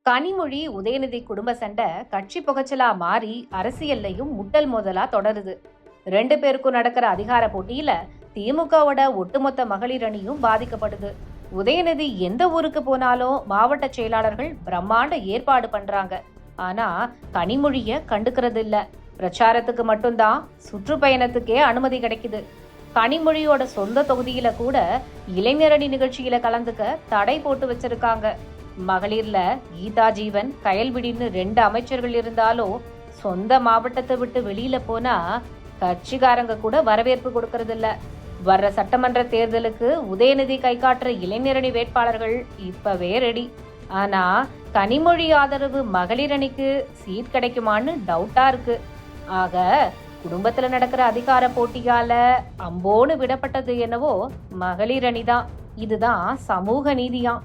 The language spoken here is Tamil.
கனிமொழி உதயநிதி குடும்ப சண்டை கட்சி புகைச்சலா மாறி அரசியல்லையும் முட்டல் மோதலா தொடருது. ரெண்டு பேருக்கும் நடக்கிற அதிகார போட்டியில திமுகவோட ஒட்டுமொத்த மகளிர் அணியும் பாதிக்கப்படுது. உதயநிதி எந்த ஊருக்கு போனாலும் மாவட்ட செயலாளர்கள் பிரம்மாண்ட ஏற்பாடு பண்றாங்க. ஆனா கனிமொழிய கண்டுக்கிறது இல்ல. பிரச்சாரத்துக்கு மட்டும்தான் சுற்றுப்பயணத்துக்கே அனுமதி கிடைக்குது. கனிமொழியோட சொந்த தொகுதியில கூட இளைஞரணி நிகழ்ச்சியில கலந்துக்க தடை போட்டு வச்சிருக்காங்க. மகளிர்ல கீதா ஜீவன், கயல்விடின்னு 2 அமைச்சர்கள் இருந்தாலும் சொந்த மாவட்டத்தை விட்டு வெளியில போனா கட்சிக்காரங்க கூட வரவேற்பு கொடுக்கறது இல்ல. வர்ற சட்டமன்ற தேர்தலுக்கு உதயநிதி கை காட்டுற இளைஞரணி வேட்பாளர்கள் இப்பவே ரெடி. ஆனா கனிமொழி ஆதரவு மகளிர் அணிக்கு சீட் கிடைக்குமான்னு டவுட்டா இருக்கு. ஆக குடும்பத்துல நடக்கிற அதிகார போட்டியால அம்போன்னு விடப்பட்டது என்னவோ மகளிர் அணிதான். இதுதான் சமூக நீதியாம்.